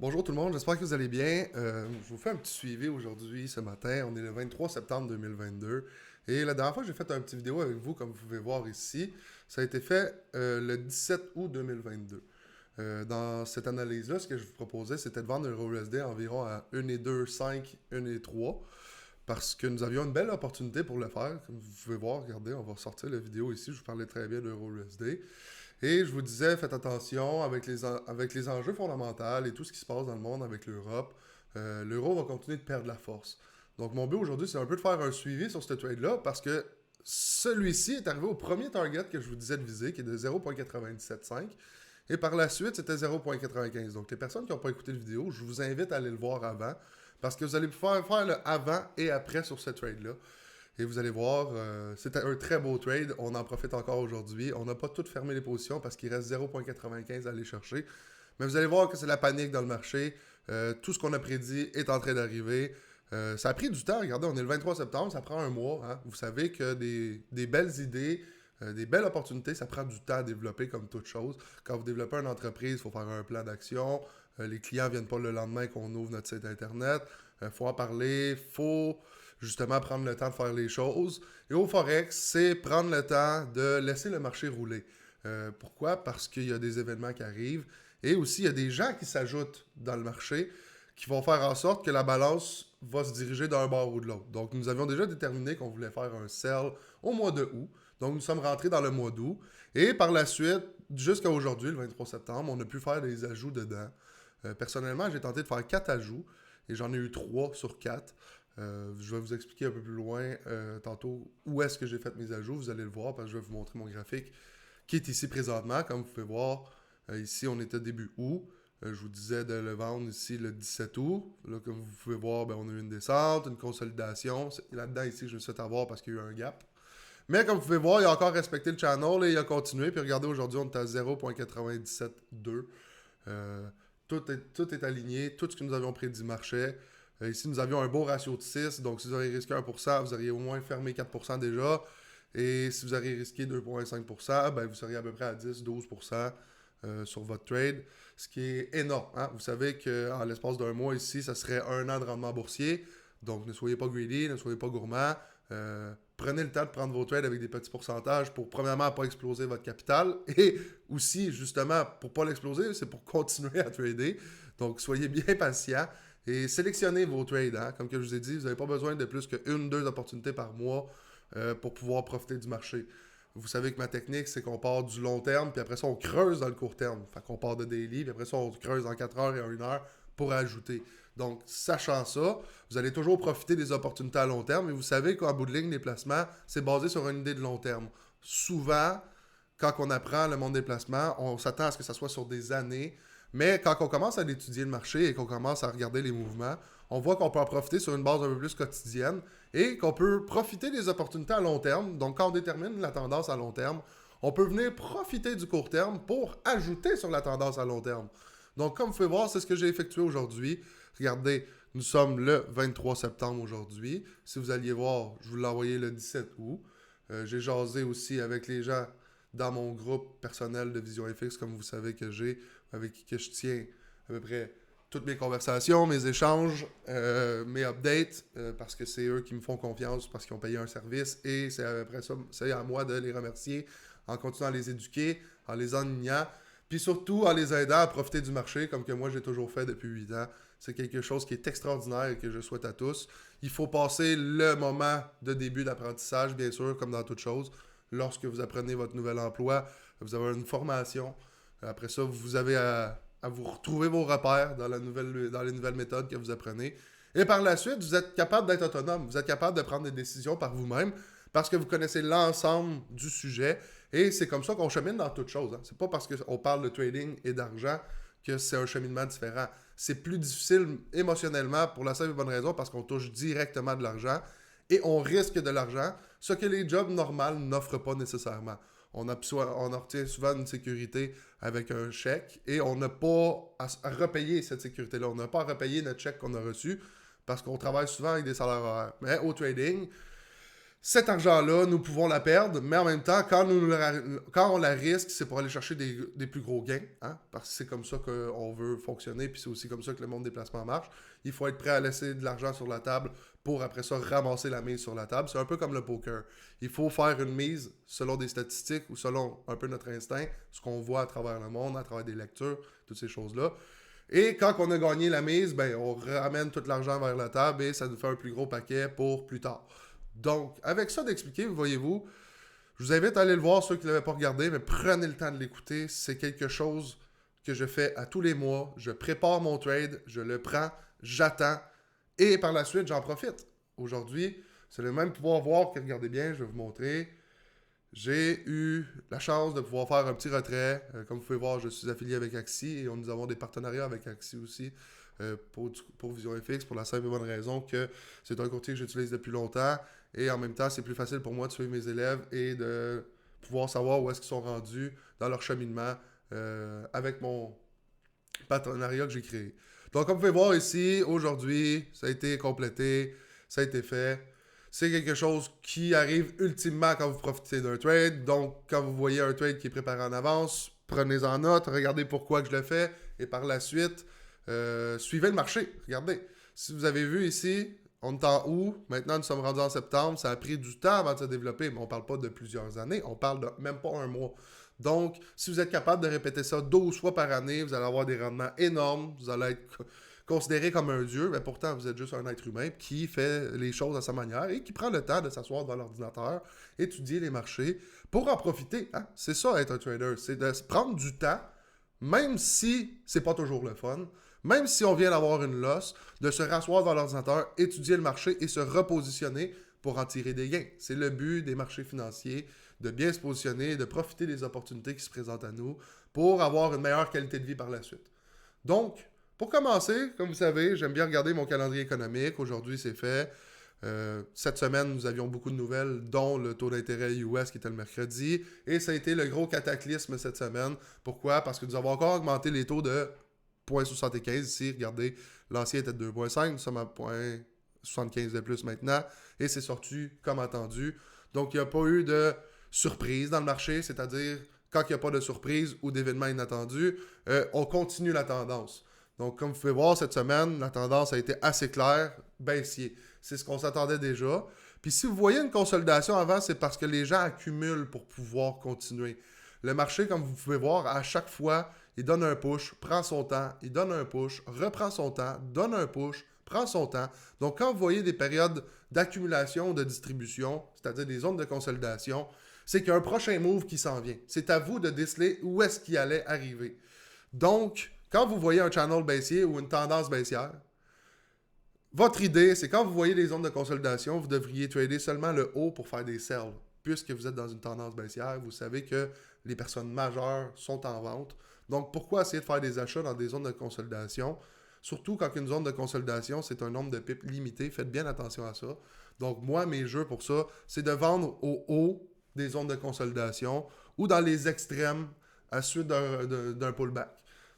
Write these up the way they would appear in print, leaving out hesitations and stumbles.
Bonjour tout le monde, j'espère que vous allez bien. Je vous fais un petit suivi aujourd'hui, ce matin. On est le 23 septembre 2022. Et la dernière fois que j'ai fait un petit vidéo avec vous, comme vous pouvez voir ici, ça a été fait le 17 août 2022. Dans cette analyse-là, ce que je vous proposais, c'était de vendre un EURUSD environ à 1,25, 1,3 parce que nous avions une belle opportunité pour le faire. Comme vous pouvez voir, regardez, on va sortir la vidéo ici. Je vous parlais très bien d'EURUSD. Et je vous disais, faites attention avec les enjeux fondamentaux et tout ce qui se passe dans le monde avec l'Europe. L'euro va continuer de perdre la force. Donc, mon but aujourd'hui, c'est un peu de faire un suivi sur ce trade-là parce que celui-ci est arrivé au premier target que je vous disais de viser, qui est de 0,975. Et par la suite, c'était 0,95. Donc, les personnes qui n'ont pas écouté la vidéo, je vous invite à aller le voir avant parce que vous allez pouvoir faire le avant et après sur ce trade-là. Et vous allez voir, c'était un très beau trade. On en profite encore aujourd'hui. On n'a pas tout fermé les positions parce qu'il reste 0,95 à aller chercher. Mais vous allez voir que c'est la panique dans le marché. Tout ce qu'on a prédit est en train d'arriver. Ça a pris du temps. Regardez, on est le 23 septembre, ça prend un mois. Hein. Vous savez que des belles idées, des belles opportunités, ça prend du temps à développer comme toute chose. Quand vous développez une entreprise, il faut faire un plan d'action. Les clients ne viennent pas le lendemain qu'on ouvre notre site internet. Il faut en parler, il faut justement prendre le temps de faire les choses. Et au Forex, c'est prendre le temps de laisser le marché rouler. Pourquoi? Parce qu'il y a des événements qui arrivent. Et aussi, il y a des gens qui s'ajoutent dans le marché qui vont faire en sorte que la balance va se diriger d'un bord ou de l'autre. Donc, nous avions déjà déterminé qu'on voulait faire un sell au mois de août. Donc, nous sommes rentrés dans le mois d'août. Et par la suite, jusqu'à aujourd'hui, le 23 septembre, on a pu faire des ajouts dedans. Personnellement, j'ai tenté de faire 4 ajouts et j'en ai eu 3 sur 4. Je vais vous expliquer un peu plus loin tantôt où est-ce que j'ai fait mes ajouts. Vous allez le voir parce que je vais vous montrer mon graphique qui est ici présentement. Comme vous pouvez voir, ici on était début août. Je vous disais de le vendre ici le 17 août. Là, comme vous pouvez voir, ben, on a eu une descente, une consolidation. Là-dedans, ici, je me suis fait avoir parce qu'il y a eu un gap. Mais comme vous pouvez voir, il a encore respecté le channel et il a continué. Puis regardez, aujourd'hui, on est à 0,972. Tout est aligné. Tout ce que nous avions prédit marchait. Ici, nous avions un beau ratio de 6. Donc, si vous auriez risqué 1%, vous auriez au moins fermé 4% déjà. Et si vous auriez risqué 2,5%, ben, vous seriez à peu près à 10-12% sur votre trade. Ce qui est énorme. Hein? Vous savez qu'en l'espace d'un mois ici, ça serait un an de rendement boursier. Donc, ne soyez pas greedy, ne soyez pas gourmand. Prenez le temps de prendre vos trades avec des petits pourcentages pour, premièrement, ne pas exploser votre capital. Et aussi, justement, pour ne pas l'exploser, c'est pour continuer à trader. Donc, soyez bien patient et sélectionnez vos trades. Hein. Comme que je vous ai dit, vous n'avez pas besoin de plus qu'une, deux opportunités par mois pour pouvoir profiter du marché. Vous savez que ma technique, c'est qu'on part du long terme, puis après ça, on creuse dans le court terme. Fait qu'on part de daily, puis après ça, on creuse en 4 heures et en 1 heure pour ajouter. Donc, sachant ça, vous allez toujours profiter des opportunités à long terme. Et vous savez qu'en bout de ligne, les placements, c'est basé sur une idée de long terme. Souvent, quand on apprend le monde des placements, on s'attend à ce que ça soit sur des années. Mais quand on commence à étudier le marché et qu'on commence à regarder les mouvements, on voit qu'on peut en profiter sur une base un peu plus quotidienne et qu'on peut profiter des opportunités à long terme. Donc, quand on détermine la tendance à long terme, on peut venir profiter du court terme pour ajouter sur la tendance à long terme. Donc, comme vous pouvez voir, c'est ce que j'ai effectué aujourd'hui. Regardez, nous sommes le 23 septembre aujourd'hui. Si vous alliez voir, je vous l'ai envoyé le 17 août. J'ai jasé aussi avec les gens dans mon groupe personnel de Vision FX, comme vous savez que j'ai, avec qui que je tiens à peu près toutes mes conversations, mes échanges, mes updates, parce que c'est eux qui me font confiance, parce qu'ils ont payé un service, et c'est après ça, c'est à moi de les remercier en continuant à les éduquer, en les enseignant, puis surtout en les aidant à profiter du marché, comme que moi j'ai toujours fait depuis 8 ans. C'est quelque chose qui est extraordinaire et que je souhaite à tous. Il faut passer le moment de début d'apprentissage, bien sûr, comme dans toute chose. Lorsque vous apprenez votre nouvel emploi, vous avez une formation. Après ça, vous avez à vous retrouver vos repères dans les nouvelles méthodes que vous apprenez. Et par la suite, vous êtes capable d'être autonome. Vous êtes capable de prendre des décisions par vous-même parce que vous connaissez l'ensemble du sujet. Et c'est comme ça qu'on chemine dans toute chose. Hein. C'est pas parce qu'on parle de trading et d'argent que c'est un cheminement différent. C'est plus difficile émotionnellement pour la simple et bonne raison parce qu'on touche directement de l'argent et on risque de l'argent, ce que les jobs normaux n'offrent pas nécessairement. On obtient souvent une sécurité avec un chèque et on n'a pas à repayer cette sécurité-là. On n'a pas à repayer notre chèque qu'on a reçu parce qu'on travaille souvent avec des salaires horaires. Mais au trading, Cet argent-là, nous pouvons la perdre, mais en même temps, quand on la risque, c'est pour aller chercher des plus gros gains, hein, parce que c'est comme ça qu'on veut fonctionner, puis c'est aussi comme ça que le monde des placements marche. Il faut être prêt à laisser de l'argent sur la table pour après ça ramasser la mise sur la table. C'est un peu comme le poker. Il faut faire une mise selon des statistiques ou selon un peu notre instinct, ce qu'on voit à travers le monde, à travers des lectures, toutes ces choses-là. Et quand on a gagné la mise, ben, on ramène tout l'argent vers la table et ça nous fait un plus gros paquet pour plus tard. Donc, avec ça d'expliquer, voyez-vous, je vous invite à aller le voir, ceux qui ne l'avaient pas regardé, mais prenez le temps de l'écouter. C'est quelque chose que je fais à tous les mois. Je prépare mon trade, je le prends, j'attends, et par la suite, j'en profite. Aujourd'hui, c'est le même pouvoir voir que, regardez bien, je vais vous montrer. J'ai eu la chance de pouvoir faire un petit retrait. Comme vous pouvez voir, je suis affilié avec Axie et nous avons des partenariats avec Axie aussi pour Vision FX pour la simple et bonne raison que c'est un courtier que j'utilise depuis longtemps et en même temps, c'est plus facile pour moi de suivre mes élèves et de pouvoir savoir où est-ce qu'ils sont rendus dans leur cheminement avec mon partenariat que j'ai créé. Donc, comme vous pouvez voir ici, aujourd'hui, ça a été complété, ça a été fait. C'est quelque chose qui arrive ultimement quand vous profitez d'un trade. Donc, quand vous voyez un trade qui est préparé en avance, prenez-en note, regardez pourquoi que je le fais et par la suite, suivez le marché. Regardez. Si vous avez vu ici, on est en août, maintenant nous sommes rendus en septembre, ça a pris du temps avant de se développer, mais on ne parle pas de plusieurs années, on parle de même pas un mois. Donc, si vous êtes capable de répéter ça 12 fois par année, vous allez avoir des rendements énormes, vous allez être considéré comme un dieu, mais pourtant vous êtes juste un être humain qui fait les choses à sa manière et qui prend le temps de s'asseoir dans l'ordinateur, étudier les marchés pour en profiter. Hein? C'est ça être un trader, c'est de prendre du temps, même si c'est pas toujours le fun, même si on vient d'avoir une loss, de se rasseoir dans l'ordinateur, étudier le marché et se repositionner pour en tirer des gains. C'est le but des marchés financiers, de bien se positionner, de profiter des opportunités qui se présentent à nous pour avoir une meilleure qualité de vie par la suite. Donc, pour commencer, comme vous savez, j'aime bien regarder mon calendrier économique. Aujourd'hui, c'est fait. Cette semaine, nous avions beaucoup de nouvelles, dont le taux d'intérêt US qui était le mercredi. Et ça a été le gros cataclysme cette semaine. Pourquoi? Parce que nous avons encore augmenté les taux de 0,75 ici. Regardez, l'ancien était de 2,5. Nous sommes à 0,75 de plus maintenant. Et c'est sorti comme attendu. Donc, il n'y a pas eu de surprise dans le marché, c'est-à-dire quand il n'y a pas de surprise ou d'événement inattendu, on continue la tendance. Donc, comme vous pouvez voir, cette semaine, la tendance a été assez claire, baissier. C'est ce qu'on s'attendait déjà. Puis si vous voyez une consolidation avant, c'est parce que les gens accumulent pour pouvoir continuer. Le marché, comme vous pouvez voir, à chaque fois, il donne un push, prend son temps, il donne un push, reprend son temps, donne un push, prend son temps. Donc, quand vous voyez des périodes d'accumulation, de distribution, c'est-à-dire des zones de consolidation, c'est qu'il y a un prochain move qui s'en vient. C'est à vous de déceler où est-ce qu'il allait arriver. Donc, quand vous voyez un channel baissier ou une tendance baissière, votre idée, c'est quand vous voyez les zones de consolidation, vous devriez trader seulement le haut pour faire des sells. Puisque vous êtes dans une tendance baissière, vous savez que les personnes majeures sont en vente. Donc, pourquoi essayer de faire des achats dans des zones de consolidation? Surtout quand une zone de consolidation, c'est un nombre de pips limité. Faites bien attention à ça. Donc, moi, mes jeux pour ça, c'est de vendre au haut des zones de consolidation ou dans les extrêmes à suite d'un pullback.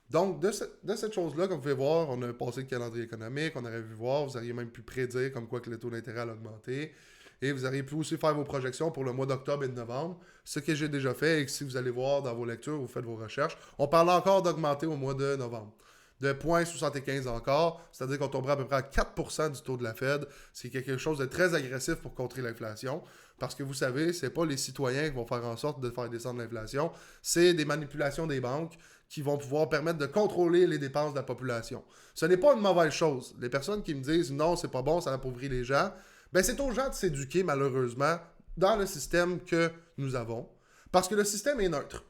Donc, de cette chose-là, comme vous pouvez voir, on a passé le calendrier économique, on aurait vu voir, vous auriez même pu prédire comme quoi que le taux d'intérêt allait augmenter. Et vous auriez pu aussi faire vos projections pour le mois d'octobre et de novembre, ce que j'ai déjà fait et que si vous allez voir dans vos lectures, vous faites vos recherches. On parle encore d'augmenter au mois de novembre. De 0,75 encore, c'est-à-dire qu'on tombera à peu près à 4% du taux de la Fed. C'est quelque chose de très agressif pour contrer l'inflation. Parce que vous savez, ce n'est pas les citoyens qui vont faire en sorte de faire descendre l'inflation, c'est des manipulations des banques qui vont pouvoir permettre de contrôler les dépenses de la population. Ce n'est pas une mauvaise chose. Les personnes qui me disent non, c'est pas bon, ça appauvrit les gens, ben c'est aux gens de s'éduquer malheureusement dans le système que nous avons. Parce que le système est neutre.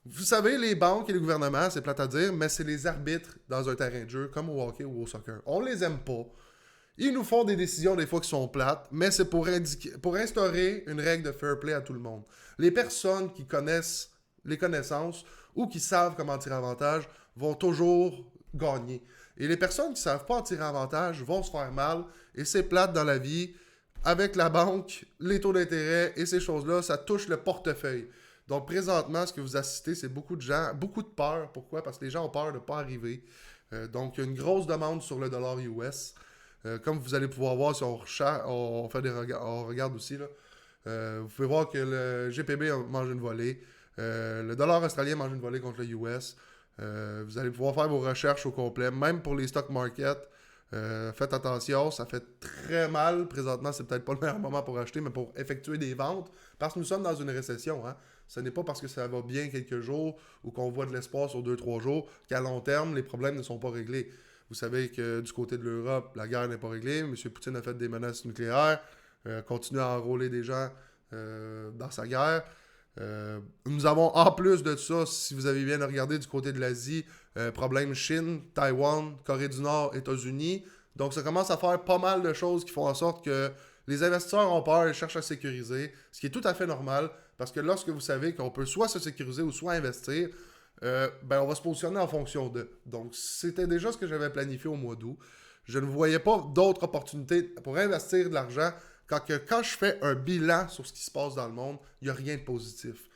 Vous savez, les banques et les gouvernements, c'est plate à dire, mais c'est les arbitres dans un terrain de jeu, comme au hockey ou au soccer. On les aime pas. Ils nous font des décisions des fois qui sont plates, mais c'est pour instaurer une règle de fair play à tout le monde. Les personnes qui connaissent les connaissances ou qui savent comment tirer avantage vont toujours gagner. Et les personnes qui ne savent pas en tirer avantage vont se faire mal. Et c'est plate dans la vie. Avec la banque, les taux d'intérêt et ces choses-là, ça touche le portefeuille. Donc présentement, ce que vous assistez, c'est beaucoup de gens, beaucoup de peur. Pourquoi? Parce que les gens ont peur de ne pas arriver. Donc il y a une grosse demande sur le dollar US. Comme vous allez pouvoir voir si on fait on regarde aussi, là, vous pouvez voir que le GPB mange une volée. Le dollar australien mange une volée contre le US. Vous allez pouvoir faire vos recherches au complet, même pour les stock markets. Faites attention, ça fait très mal. Présentement, c'est peut-être pas le meilleur moment pour acheter, mais pour effectuer des ventes, parce que nous sommes dans une récession. Hein. Ce n'est pas parce que ça va bien quelques jours ou qu'on voit de l'espoir sur 2-3 jours qu'à long terme, les problèmes ne sont pas réglés. Vous savez que du côté de l'Europe, la guerre n'est pas réglée. M. Poutine a fait des menaces nucléaires, continue à enrôler des gens dans sa guerre. Nous avons en plus de ça, si vous avez bien regardé du côté de l'Asie, problème Chine, Taïwan, Corée du Nord, États-Unis. Donc ça commence à faire pas mal de choses qui font en sorte que les investisseurs ont peur et cherchent à sécuriser, ce qui est tout à fait normal, parce que lorsque vous savez qu'on peut soit se sécuriser ou soit investir, on va se positionner en fonction de. Donc c'était déjà ce que j'avais planifié au mois d'août. Je ne voyais pas d'autres opportunités pour investir de l'argent quand je fais un bilan sur ce qui se passe dans le monde, il n'y a rien de positif.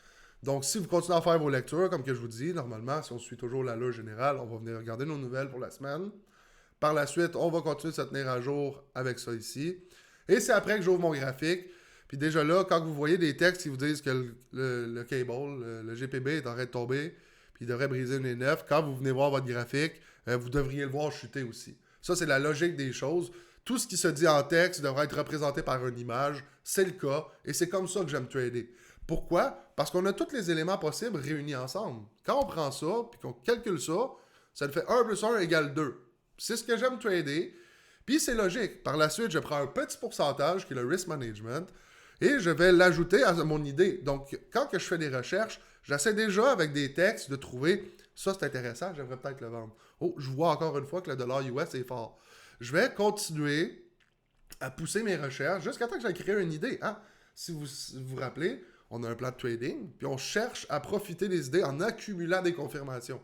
Donc, si vous continuez à faire vos lectures, comme que je vous dis, normalement, si on suit toujours l'allure générale, on va venir regarder nos nouvelles pour la semaine. Par la suite, on va continuer de se tenir à jour avec ça ici. Et c'est après que j'ouvre mon graphique. Puis déjà là, quand vous voyez des textes qui vous disent que le cable, le GPB est en train de tomber, puis il devrait briser une E9, quand vous venez voir votre graphique, vous devriez le voir chuter aussi. Ça, c'est la logique des choses. Tout ce qui se dit en texte devrait être représenté par une image. C'est le cas. Et c'est comme ça que j'aime trader. Pourquoi? Parce qu'on a tous les éléments possibles réunis ensemble. Quand on prend ça, puis qu'on calcule ça, ça nous fait 1 plus 1 égale 2. C'est ce que j'aime trader. Puis c'est logique. Par la suite, je prends un petit pourcentage, qui est le risk management, et je vais l'ajouter à mon idée. Donc, quand que je fais des recherches, j'essaie déjà avec des textes de trouver, ça c'est intéressant, j'aimerais peut-être le vendre. Oh, je vois encore une fois que le dollar US est fort. Je vais continuer à pousser mes recherches jusqu'à temps que j'ai créé une idée. Hein? Si vous vous rappelez, on a un plan de trading, puis on cherche à profiter des idées en accumulant des confirmations.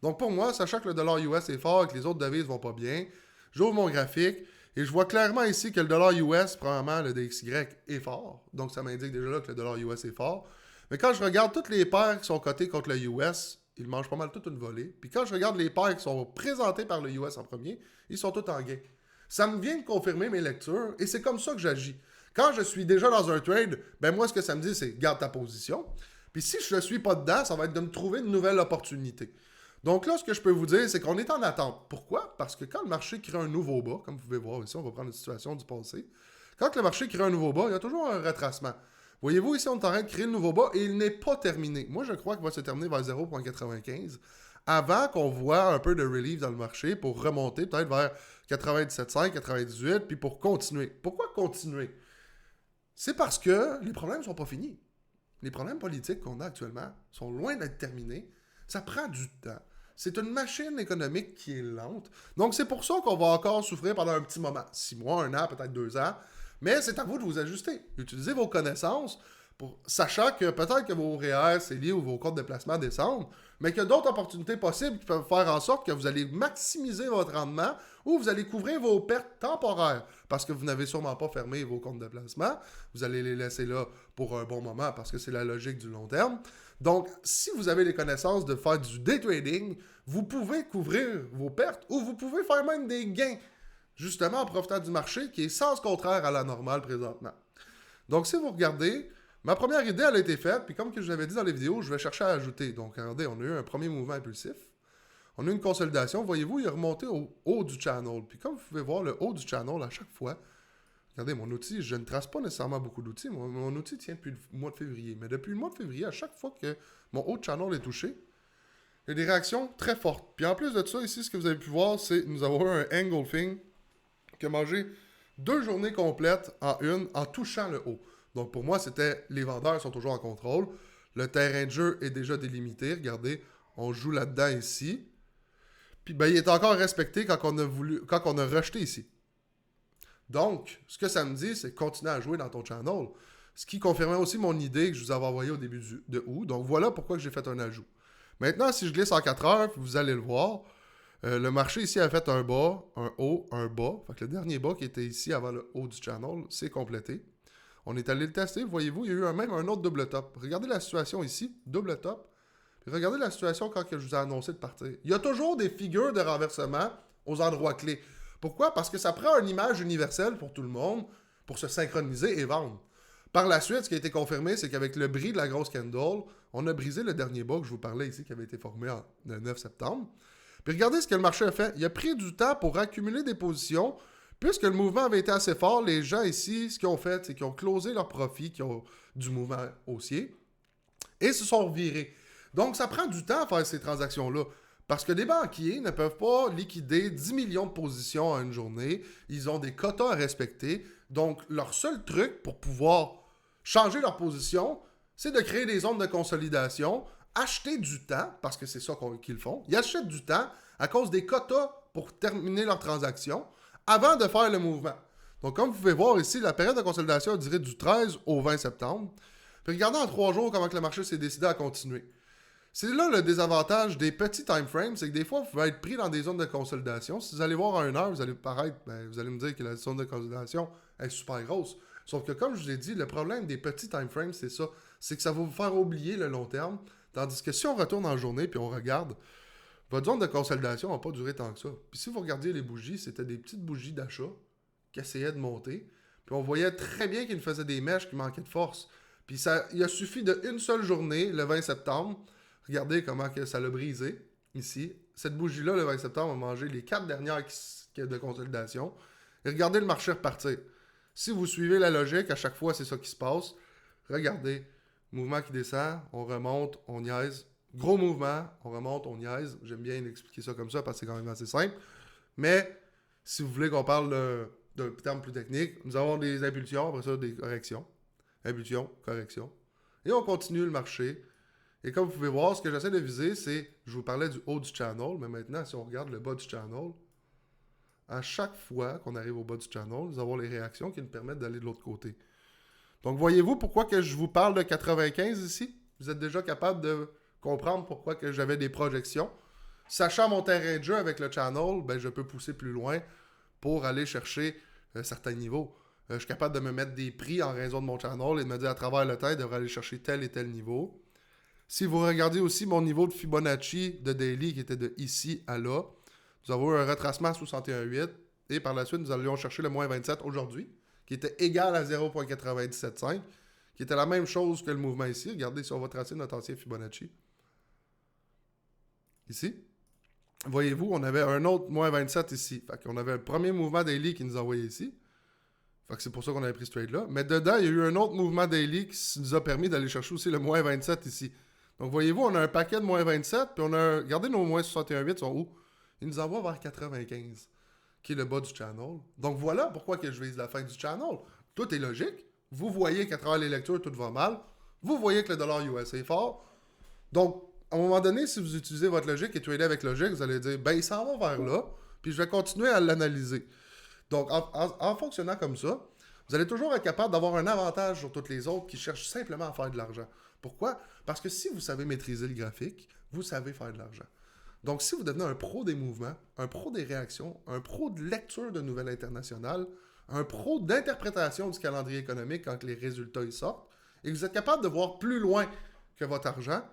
Donc pour moi, sachant que le dollar US est fort et que les autres devises vont pas bien, j'ouvre mon graphique et je vois clairement ici que le dollar US, probablement le DXY, est fort. Donc ça m'indique déjà là que le dollar US est fort. Mais quand je regarde toutes les paires qui sont cotées contre le US, ils mangent pas mal toute une volée. Puis quand je regarde les paires qui sont présentées par le US en premier, ils sont tous en gain. Ça me vient de confirmer mes lectures et c'est comme ça que j'agis. Quand je suis déjà dans un trade, ben moi, ce que ça me dit, c'est garde ta position. Puis si je ne suis pas dedans, ça va être de me trouver une nouvelle opportunité. Donc là, ce que je peux vous dire, c'est qu'on est en attente. Pourquoi? Parce que quand le marché crée un nouveau bas, comme vous pouvez voir ici, on va prendre une situation du passé. Quand le marché crée un nouveau bas, il y a toujours un retracement. Voyez-vous, ici, on est en train de créer le nouveau bas et il n'est pas terminé. Moi, je crois qu'il va se terminer vers 0,95 avant qu'on voit un peu de relief dans le marché pour remonter peut-être vers 97,5, 98, puis pour continuer. Pourquoi continuer? C'est parce que les problèmes ne sont pas finis. Les problèmes politiques qu'on a actuellement sont loin d'être terminés. Ça prend du temps. C'est une machine économique qui est lente. Donc, c'est pour ça qu'on va encore souffrir pendant un petit moment. 6 mois, 1 an, peut-être 2 ans. Mais c'est à vous de vous ajuster. Utilisez vos connaissances, sachant que peut-être que vos REER, CELI ou vos comptes de placement descendent, mais qu'il y a d'autres opportunités possibles qui peuvent faire en sorte que vous allez maximiser votre rendement ou vous allez couvrir vos pertes temporaires parce que vous n'avez sûrement pas fermé vos comptes de placement. Vous allez les laisser là pour un bon moment parce que c'est la logique du long terme. Donc, si vous avez les connaissances de faire du day trading, vous pouvez couvrir vos pertes ou vous pouvez faire même des gains, justement en profitant du marché qui est sens contraire à la normale présentement. Donc, si vous regardez, ma première idée, elle a été faite, puis comme que je l'avais dit dans les vidéos, je vais chercher à ajouter. Donc, regardez, on a eu un premier mouvement impulsif. On a eu une consolidation. Voyez-vous, il est remonté au haut du channel. Puis comme vous pouvez voir, le haut du channel, à chaque fois, regardez, mon outil, je ne trace pas nécessairement beaucoup d'outils. Mon outil tient depuis le mois de février. Mais depuis le mois de février, à chaque fois que mon haut de channel est touché, il y a des réactions très fortes. Puis en plus de ça, ici, ce que vous avez pu voir, c'est nous avons eu un engulfing qui a mangé 2 journées complètes en touchant le haut. Donc pour moi, c'était les vendeurs sont toujours en contrôle. Le terrain de jeu est déjà délimité. Regardez, on joue là-dedans ici. Puis ben, il est encore respecté quand on a rejeté ici. Donc, ce que ça me dit, c'est continuer à jouer dans ton channel. Ce qui confirmait aussi mon idée que je vous avais envoyée au début de août. Donc voilà pourquoi j'ai fait un ajout. Maintenant, si je glisse en 4 heures, vous allez le voir, le marché ici a fait un bas, un haut, un bas. Fait que le dernier bas qui était ici avant le haut du channel, c'est complété. On est allé le tester. Voyez-vous, il y a eu même un autre double top. Regardez la situation ici, double top. Puis regardez la situation quand je vous ai annoncé de partir. Il y a toujours des figures de renversement aux endroits clés. Pourquoi? Parce que ça prend une image universelle pour tout le monde pour se synchroniser et vendre. Par la suite, ce qui a été confirmé, c'est qu'avec le bris de la grosse candle, on a brisé le dernier bas que je vous parlais ici, qui avait été formé le 9 septembre. Puis regardez ce que le marché a fait. Il a pris du temps pour accumuler des positions. Puisque le mouvement avait été assez fort, les gens ici, ce qu'ils ont fait, c'est qu'ils ont closé leurs profits qui ont du mouvement haussier et se sont revirés. Donc, ça prend du temps à faire ces transactions-là. Parce que des banquiers ne peuvent pas liquider 10 millions de positions en une journée. Ils ont des quotas à respecter. Donc, leur seul truc pour pouvoir changer leur position, c'est de créer des zones de consolidation, acheter du temps, parce que c'est ça qu'ils font. Ils achètent du temps à cause des quotas pour terminer leur transaction avant de faire le mouvement. Donc, comme vous pouvez voir ici, la période de consolidation a duré du 13 au 20 septembre. Puis regardez en 3 jours comment que le marché s'est décidé à continuer. C'est là le désavantage des petits time frames, c'est que des fois, vous pouvez être pris dans des zones de consolidation. Si vous allez voir à 1 heure, vous allez vous allez me dire que la zone de consolidation est super grosse. Sauf que comme je vous ai dit, le problème des petits time frames, c'est ça. C'est que ça va vous faire oublier le long terme. Tandis que si on retourne en journée puis on regarde, votre zone de consolidation n'a pas duré tant que ça. Puis si vous regardiez les bougies, c'était des petites bougies d'achat qui essayaient de monter. Puis on voyait très bien qu'ils nous faisaient des mèches qui manquaient de force. Puis il a suffi d'une seule journée, le 20 septembre. Regardez comment que ça l'a brisé ici. Cette bougie-là, le 20 septembre, a mangé les 4 dernières de consolidation. Et regardez le marché repartir. Si vous suivez la logique, à chaque fois, c'est ça qui se passe. Regardez, mouvement qui descend, on remonte, on niaise. Gros mouvement, on remonte, on niaise. J'aime bien expliquer ça comme ça parce que c'est quand même assez simple. Mais si vous voulez qu'on parle d'un terme plus technique, nous avons des impulsions, après ça des corrections. Impulsion, correction. Et on continue le marché. Et comme vous pouvez voir, ce que j'essaie de viser, c'est, je vous parlais du haut du channel, mais maintenant, si on regarde le bas du channel, à chaque fois qu'on arrive au bas du channel, nous avons les réactions qui nous permettent d'aller de l'autre côté. Donc, voyez-vous pourquoi que je vous parle de 95 ici? Vous êtes déjà capable de comprendre pourquoi que j'avais des projections. Sachant mon terrain de jeu avec le channel, ben, je peux pousser plus loin pour aller chercher certains niveaux. Je suis capable de me mettre des prix en raison de mon channel et de me dire à travers le temps, je devrais aller chercher tel et tel niveau. Si vous regardez aussi mon niveau de Fibonacci de daily qui était de ici à là, nous avons eu un retracement à 61,8 et par la suite, nous allions chercher le moins 27 aujourd'hui, qui était égal à 0,975, qui était la même chose que le mouvement ici. Regardez si on va tracer notre ancien Fibonacci. Ici. Voyez-vous, on avait un autre moins 27 ici. Fait qu'on avait un premier mouvement daily qui nous envoyait ici. Fait que c'est pour ça qu'on avait pris ce trade-là. Mais dedans, il y a eu un autre mouvement daily qui nous a permis d'aller chercher aussi le moins 27 ici. Donc, voyez-vous, on a un paquet de moins 27, puis on a... Regardez, nos moins 61,8 sont où? Ils nous envoient vers 95, qui est le bas du channel. Donc, voilà pourquoi que je vise la fin du channel. Tout est logique. Vous voyez qu'à travers les lectures, tout va mal. Vous voyez que le dollar US est fort. Donc, à un moment donné, si vous utilisez votre logique et trader avec logique, vous allez dire, ben, il s'en va vers là, puis je vais continuer à l'analyser. Donc, en fonctionnant comme ça, vous allez toujours être capable d'avoir un avantage sur toutes les autres qui cherchent simplement à faire de l'argent. Pourquoi? Parce que si vous savez maîtriser le graphique, vous savez faire de l'argent. Donc, si vous devenez un pro des mouvements, un pro des réactions, un pro de lecture de nouvelles internationales, un pro d'interprétation du calendrier économique quand les résultats y sortent, et que vous êtes capable de voir plus loin que votre argent,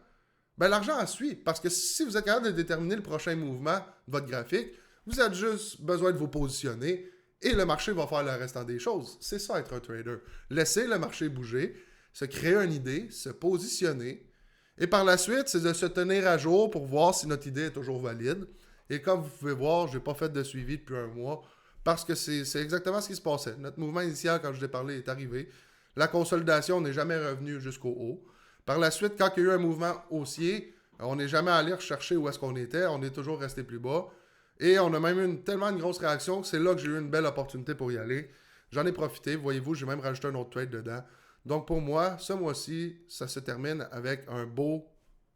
ben l'argent en suit. Parce que si vous êtes capable de déterminer le prochain mouvement de votre graphique, vous avez juste besoin de vous positionner et le marché va faire le restant des choses. C'est ça être un trader. Laisser le marché bouger, se créer une idée, se positionner. Et par la suite, c'est de se tenir à jour pour voir si notre idée est toujours valide. Et comme vous pouvez voir, je n'ai pas fait de suivi depuis un mois parce que c'est exactement ce qui se passait. Notre mouvement initial, quand je l'ai parlé, est arrivé. La consolidation n'est jamais revenue jusqu'au haut. Par la suite, quand il y a eu un mouvement haussier, on n'est jamais allé rechercher où est-ce qu'on était. On est toujours resté plus bas. Et on a même eu tellement une grosse réaction que c'est là que j'ai eu une belle opportunité pour y aller. J'en ai profité. Voyez-vous, j'ai même rajouté un autre trade dedans. Donc pour moi, ce mois-ci, ça se termine avec un beau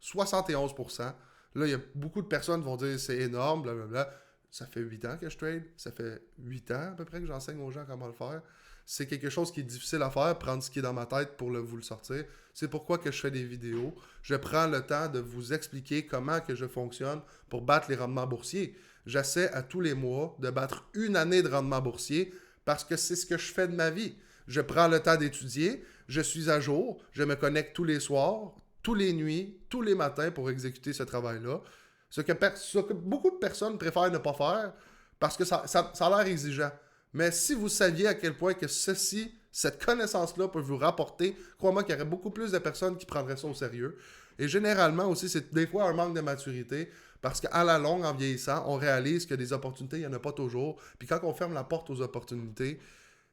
71%. Là, il y a beaucoup de personnes qui vont dire c'est énorme, blablabla. Ça fait 8 ans que je trade. Ça fait 8 ans à peu près que j'enseigne aux gens comment le faire. C'est quelque chose qui est difficile à faire, prendre ce qui est dans ma tête pour vous le sortir. C'est pourquoi que je fais des vidéos. Je prends le temps de vous expliquer comment que je fonctionne pour battre les rendements boursiers. J'essaie à tous les mois de battre une année de rendement boursier parce que c'est ce que je fais de ma vie. Je prends le temps d'étudier, je suis à jour, je me connecte tous les soirs, tous les nuits, tous les matins pour exécuter ce travail-là. Ce que beaucoup de personnes préfèrent ne pas faire parce que ça a l'air exigeant. Mais si vous saviez à quel point que cette connaissance-là peut vous rapporter, crois-moi qu'il y aurait beaucoup plus de personnes qui prendraient ça au sérieux. Et généralement aussi, c'est des fois un manque de maturité, parce qu'à la longue, en vieillissant, on réalise que des opportunités, il n'y en a pas toujours. Puis quand on ferme la porte aux opportunités,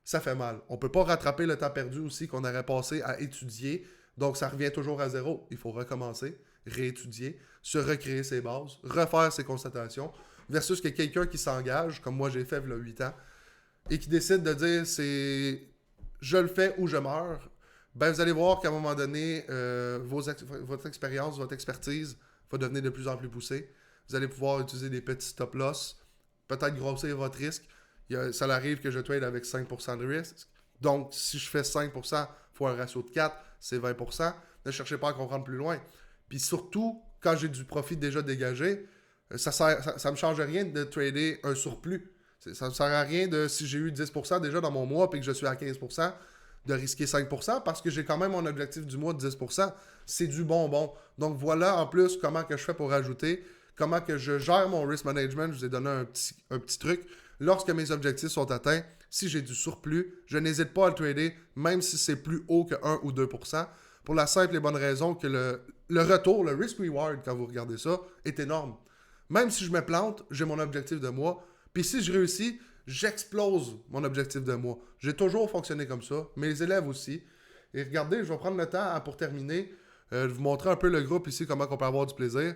ça fait mal. On ne peut pas rattraper le temps perdu aussi qu'on aurait passé à étudier. Donc, ça revient toujours à zéro. Il faut recommencer, réétudier, se recréer ses bases, refaire ses constatations, versus que quelqu'un qui s'engage, comme moi j'ai fait il y a 8 ans, et qui décide de dire c'est je le fais ou je meurs, ben vous allez voir qu'à un moment donné, votre expérience, votre expertise va devenir de plus en plus poussée. Vous allez pouvoir utiliser des petits stop loss, peut-être grossir votre risque. Ça arrive que je trade avec 5% de risque. Donc, si je fais 5% fois un ratio de 4, c'est 20%. Ne cherchez pas à comprendre plus loin. Puis surtout, quand j'ai du profit déjà dégagé, ça me change rien de trader un surplus. Ça ne sert à rien de, si j'ai eu 10% déjà dans mon mois et que je suis à 15%, de risquer 5% parce que j'ai quand même mon objectif du mois de 10%. C'est du bonbon. Donc voilà en plus comment que je fais pour ajouter, comment que je gère mon risk management. Je vous ai donné un petit truc. Lorsque mes objectifs sont atteints, si j'ai du surplus, je n'hésite pas à le trader, même si c'est plus haut que 1 ou 2%, pour la simple et bonne raison que le retour, le risk-reward, quand vous regardez ça, est énorme. Même si je me plante, j'ai mon objectif de mois. Puis si je réussis, j'explose mon objectif de mois. J'ai toujours fonctionné comme ça. Mes élèves aussi. Et regardez, je vais prendre le temps pour terminer, de vous montrer un peu le groupe ici, comment on peut avoir du plaisir.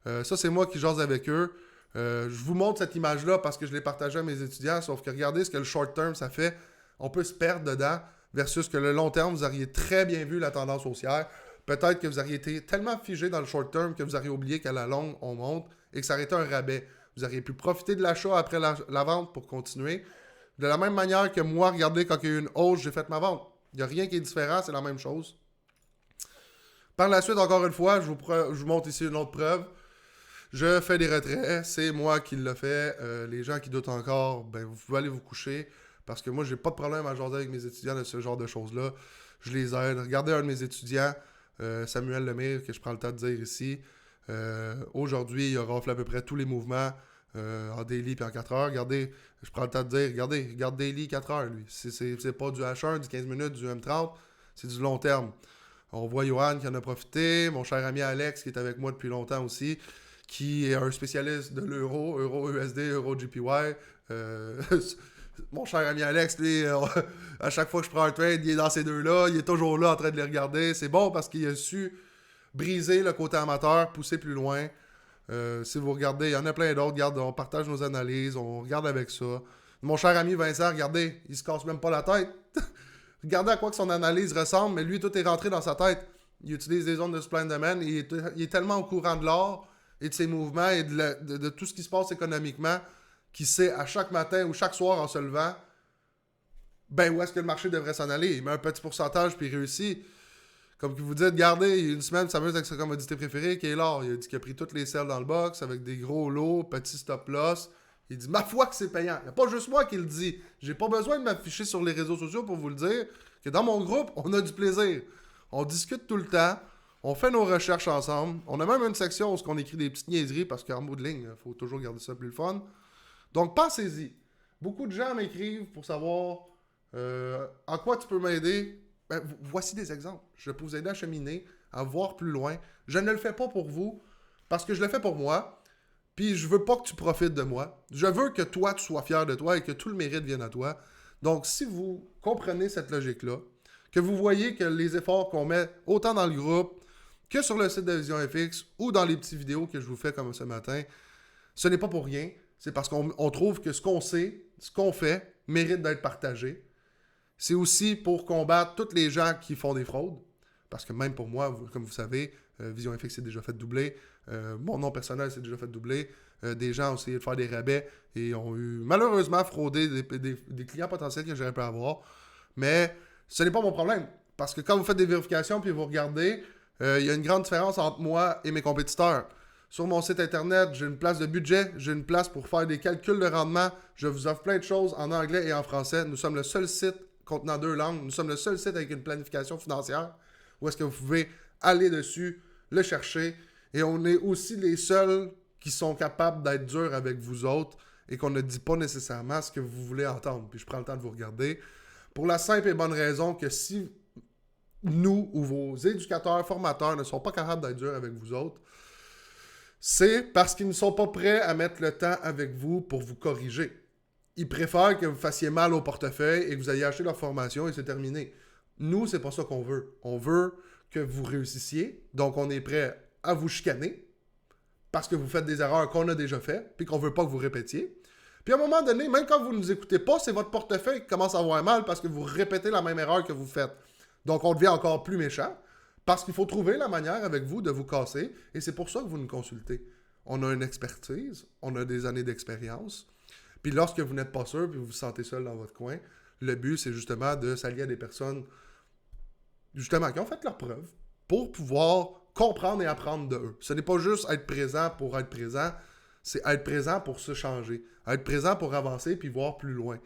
Ça, c'est moi qui jase avec eux. Je vous montre cette image-là parce que je l'ai partagée à mes étudiants, sauf que regardez ce que le short term, ça fait. On peut se perdre dedans versus que le long terme, vous auriez très bien vu la tendance haussière. Peut-être que vous auriez été tellement figé dans le short term que vous auriez oublié qu'à la longue, on monte et que ça aurait été un rabais. Vous auriez pu profiter de l'achat après la vente pour continuer. De la même manière que moi, regardez, quand il y a eu une hausse, j'ai fait ma vente. Il n'y a rien qui est différent, c'est la même chose. Par la suite, encore une fois, je vous montre ici une autre preuve. Je fais des retraits, c'est moi qui le fais. Les gens qui doutent encore, ben vous pouvez aller vous coucher parce que moi, j'ai pas de problème à jaser avec mes étudiants de ce genre de choses-là. Je les aide. Regardez un de mes étudiants, Samuel Lemire, que je prends le temps de dire ici. Aujourd'hui, il a raflé à peu près tous les mouvements en daily et en 4 heures. Regardez, je prends le temps de dire, regarde daily 4 heures, lui. C'est pas du H1, du 15 minutes, du M30, c'est du long terme. On voit Johan qui en a profité, mon cher ami Alex qui est avec moi depuis longtemps aussi, qui est un spécialiste de l'euro, euro-USD, euro-JPY. Mon cher ami Alex, lui, à chaque fois que je prends un trade, il est dans ces deux-là, il est toujours là en train de les regarder. C'est bon parce qu'il a su briser le côté amateur, pousser plus loin. Si vous regardez, il y en a plein d'autres. Regarde, on partage nos analyses, on regarde avec ça. Mon cher ami Vincent, regardez, il se casse même pas la tête. Regardez à quoi que son analyse ressemble, mais lui, tout est rentré dans sa tête. Il utilise des zones de supply and demand, et il est tellement au courant de l'or et de ses mouvements et de tout ce qui se passe économiquement qu'il sait à chaque matin ou chaque soir en se levant, ben où est-ce que le marché devrait s'en aller. Il met un petit pourcentage puis il réussit. Comme vous dites, regardez, il y a une semaine, Samuel avec sa commodité préférée qui est l'or. Il a dit qu'il a pris toutes les selles dans le box avec des gros lots, petits stop loss. Il dit, ma foi que c'est payant. Il n'y a pas juste moi qui le dit. J'ai pas besoin de m'afficher sur les réseaux sociaux pour vous le dire que dans mon groupe, on a du plaisir. On discute tout le temps. On fait nos recherches ensemble. On a même une section où on écrit des petites niaiseries parce qu'en bout de ligne, il faut toujours garder ça plus le fun. Donc, pensez-y. Beaucoup de gens m'écrivent pour savoir en quoi tu peux m'aider. Ben, voici des exemples. Je peux vous aider à cheminer, à voir plus loin. Je ne le fais pas pour vous parce que je le fais pour moi. Puis je veux pas que tu profites de moi. Je veux que toi, tu sois fier de toi et que tout le mérite vienne à toi. Donc, si vous comprenez cette logique-là, que vous voyez que les efforts qu'on met autant dans le groupe que sur le site de Vision FX ou dans les petites vidéos que je vous fais comme ce matin, ce n'est pas pour rien. C'est parce qu'on trouve que ce qu'on sait, ce qu'on fait, mérite d'être partagé. C'est aussi pour combattre tous les gens qui font des fraudes. Parce que même pour moi, comme vous savez, Vision FX s'est déjà fait doubler. Mon nom personnel s'est déjà fait doubler. Des gens ont essayé de faire des rabais et ont eu malheureusement fraudé des clients potentiels que j'aurais pu avoir. Mais ce n'est pas mon problème. Parce que quand vous faites des vérifications puis vous regardez, il y a une grande différence entre moi et mes compétiteurs. Sur mon site internet, j'ai une place de budget, j'ai une place pour faire des calculs de rendement. Je vous offre plein de choses en anglais et en français. Nous sommes le seul site contenant 2 langues. Nous sommes le seul site avec une planification financière où est-ce que vous pouvez aller dessus, le chercher. Et on est aussi les seuls qui sont capables d'être durs avec vous autres et qu'on ne dit pas nécessairement ce que vous voulez entendre. Puis je prends le temps de vous regarder. Pour la simple et bonne raison que si nous ou vos éducateurs, formateurs ne sont pas capables d'être durs avec vous autres, c'est parce qu'ils ne sont pas prêts à mettre le temps avec vous pour vous corriger. Ils préfèrent que vous fassiez mal au portefeuille et que vous ayez acheté leur formation et c'est terminé. Nous, c'est pas ça qu'on veut. On veut que vous réussissiez, donc on est prêt à vous chicaner parce que vous faites des erreurs qu'on a déjà faites puis qu'on veut pas que vous répétiez. Puis à un moment donné, même quand vous ne nous écoutez pas, c'est votre portefeuille qui commence à avoir mal parce que vous répétez la même erreur que vous faites. Donc on devient encore plus méchant parce qu'il faut trouver la manière avec vous de vous casser et c'est pour ça que vous nous consultez. On a une expertise, on a des années d'expérience. Puis lorsque vous n'êtes pas sûr puis vous vous sentez seul dans votre coin, le but c'est justement de s'allier à des personnes justement qui ont fait leurs preuves pour pouvoir comprendre et apprendre de eux. Ce n'est pas juste être présent pour être présent, c'est être présent pour se changer, être présent pour avancer puis voir plus loin.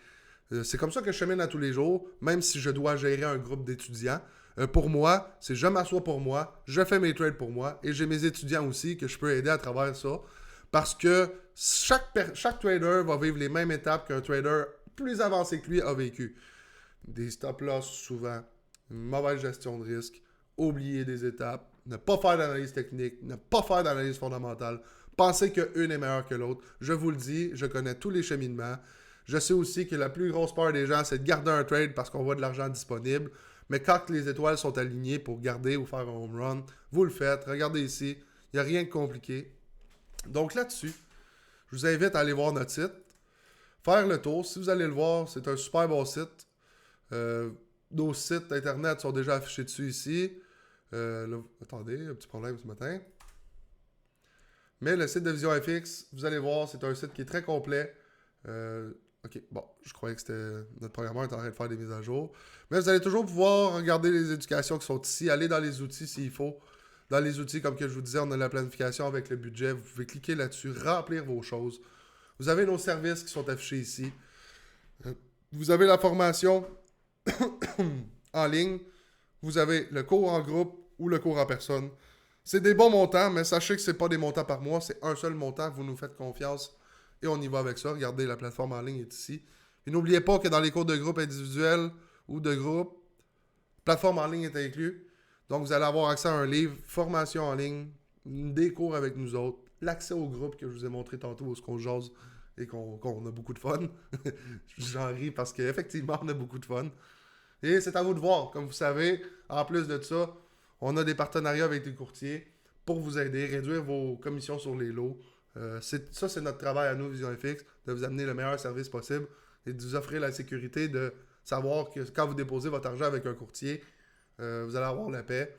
C'est comme ça que je chemine à tous les jours, même si je dois gérer un groupe d'étudiants. Pour moi, c'est je m'assois pour moi, je fais mes trades pour moi et j'ai mes étudiants aussi que je peux aider à travers ça parce que chaque trader va vivre les mêmes étapes qu'un trader plus avancé que lui a vécu. Des stop-loss souvent, une mauvaise gestion de risque, oublier des étapes, ne pas faire d'analyse technique, ne pas faire d'analyse fondamentale, penser qu'une est meilleure que l'autre. Je vous le dis, je connais tous les cheminements. Je sais aussi que la plus grosse peur des gens, c'est de garder un trade parce qu'on voit de l'argent disponible. Mais quand les étoiles sont alignées pour garder ou faire un home run, vous le faites. Regardez ici, il n'y a rien de compliqué. Donc là-dessus, je vous invite à aller voir notre site, faire le tour. Si vous allez le voir, c'est un super bon site. Nos sites internet sont déjà affichés dessus ici. Là, attendez, un petit problème ce matin. Mais le site de Vision FX, vous allez voir, c'est un site qui est très complet. Ok, bon, je croyais que c'était notre programmeur était en train de faire des mises à jour. Mais vous allez toujours pouvoir regarder les éducations qui sont ici, aller dans les outils s'il faut. Dans les outils, comme que je vous disais, on a la planification avec le budget. Vous pouvez cliquer là-dessus, remplir vos choses. Vous avez nos services qui sont affichés ici. Vous avez la formation en ligne. Vous avez le cours en groupe ou le cours en personne. C'est des bons montants, mais sachez que ce n'est pas des montants par mois. C'est un seul montant. Vous nous faites confiance. Et on y va avec ça. Regardez, la plateforme en ligne est ici. Et n'oubliez pas que dans les cours de groupe individuels ou de groupe, plateforme en ligne est inclus. Donc, vous allez avoir accès à un livre, formation en ligne, des cours avec nous autres, l'accès au groupe que je vous ai montré tantôt où on jase et qu'on a beaucoup de fun. J'en ris parce qu'effectivement, on a beaucoup de fun. Et c'est à vous de voir. Comme vous savez, en plus de ça, on a des partenariats avec des courtiers pour vous aider, réduire vos commissions sur les lots. Ça, c'est notre travail à nous, Vision FX, de vous amener le meilleur service possible et de vous offrir la sécurité de savoir que quand vous déposez votre argent avec un courtier, vous allez avoir la paix.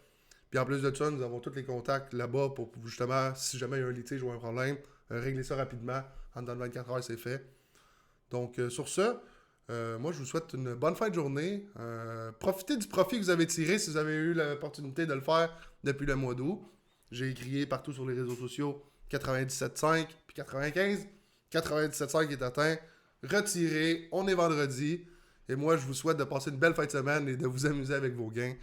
Puis en plus de ça, nous avons tous les contacts là-bas pour justement, si jamais il y a un litige ou un problème, régler ça rapidement. En dans 24 heures, c'est fait. Donc, sur ce, moi, je vous souhaite une bonne fin de journée. Profitez du profit que vous avez tiré si vous avez eu l'opportunité de le faire depuis le mois d'août. J'ai crié partout sur les réseaux sociaux 97.5 puis 95. 97.5 est atteint. Retirez. On est vendredi. Et moi, je vous souhaite de passer une belle fin de semaine et de vous amuser avec vos gains.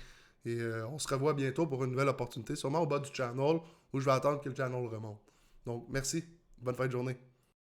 Et on se revoit bientôt pour une nouvelle opportunité, sûrement au bas du channel où je vais attendre que le channel remonte. Donc, merci. Bonne fin de journée.